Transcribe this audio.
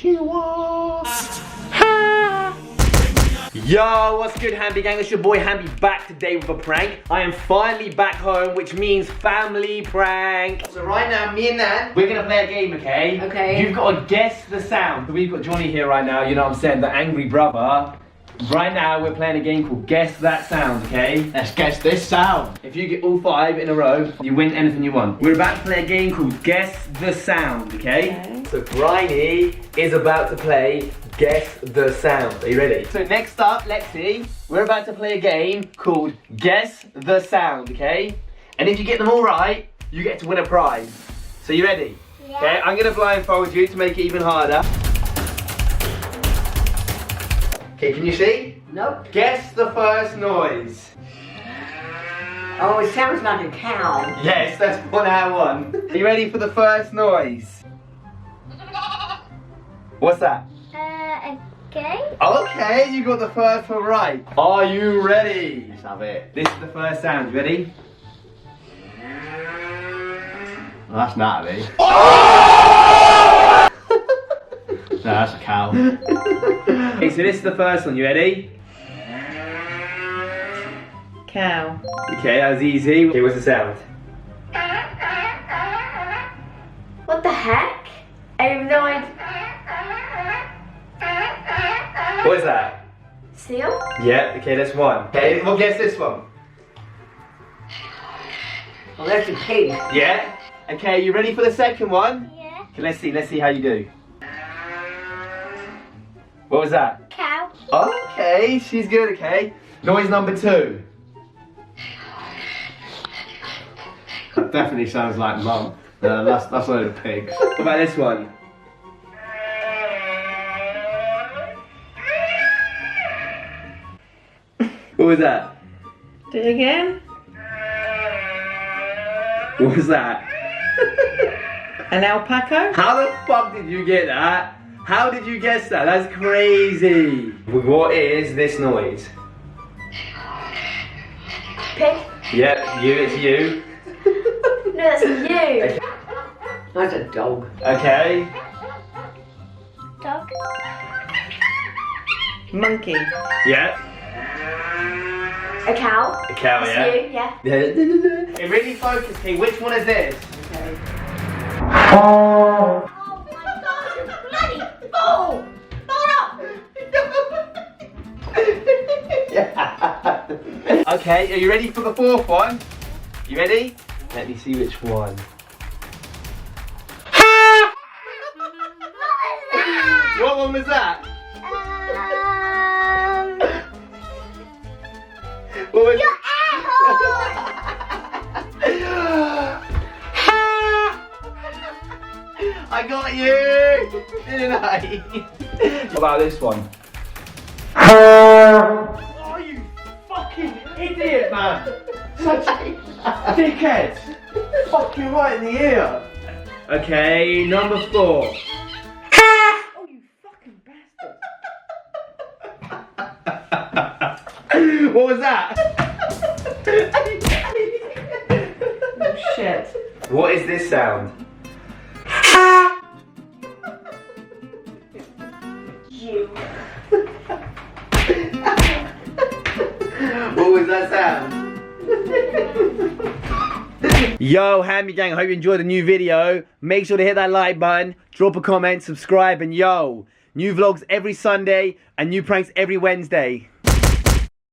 Konnichiwa. Yo, what's good, Hanby gang? It's your boy Hanby back today with a prank. I am finally back home, which means family prank. So right now, me and Nan, we're gonna play a game, okay? Okay. You've got to guess the sound. We've got Johnny here right now, you know what I'm saying, the angry brother. Right now, we're playing a game called Guess That Sound, okay? Let's guess this sound. If you get all 5 in a row, you win anything you want. We're about to play a game called Guess the Sound, okay? So Bryony is about to play Guess the Sound. Are you ready? So next up, Lexi, we're about to play a game called Guess the Sound, okay? And if you get them all right, you get to win a prize. So you ready? Yeah. Okay, I'm gonna blindfold you to make it even harder. Okay, can you see? Nope. Guess the first noise. Oh, it sounds like a cow. Yes, that's 1 out of 1. Are you ready for the first noise? What's that? Okay. Okay, you got the first one right. Are you ready? Let's have it. This is the first sound. You ready? Well, that's Natalie. No, that's a cow. Okay, so this is the first one. You ready? Cow. Okay, that was easy. Okay, what's the sound? What the heck? I have no idea. What is that? Seal? Yeah, okay, that's 1. Okay, well, guess this one. Well, that's a pig. Yeah? Okay, you ready for the second one? Yeah. Okay, let's see how you do. What was that? Cow. Okay, she's good, okay. Noise number 2. That definitely sounds like mum. No, that's a load of pigs. What about this one? What was that? Do it again. What was that? An alpaca. How the fuck did you get that? How did you guess that? That's crazy. What is this noise? Pig. Yep, it's you. No, that's you. Okay. That's a dog. Okay. Dog. Monkey. Yeah. A cow. A cow, That's yeah. you, yeah. It really focused. Okay, which one is this? Okay. Oh my god, you bloody fool! Hold up! Okay, are you ready for the fourth one? You ready? Let me see which one. What one was that? What was Your airhorn! I got you! Didn't I? What about this one? Oh, you fucking idiot, man! Such a dickhead! Fuck you right in the ear! Okay, number 4. Oh, you fucking bastard. What was that? Oh, shit. What is this sound? You. What was that sound? Yo, Hanby gang, I hope you enjoyed the new video. Make sure to hit that like button, drop a comment, subscribe, and yo, new vlogs every Sunday and new pranks every Wednesday.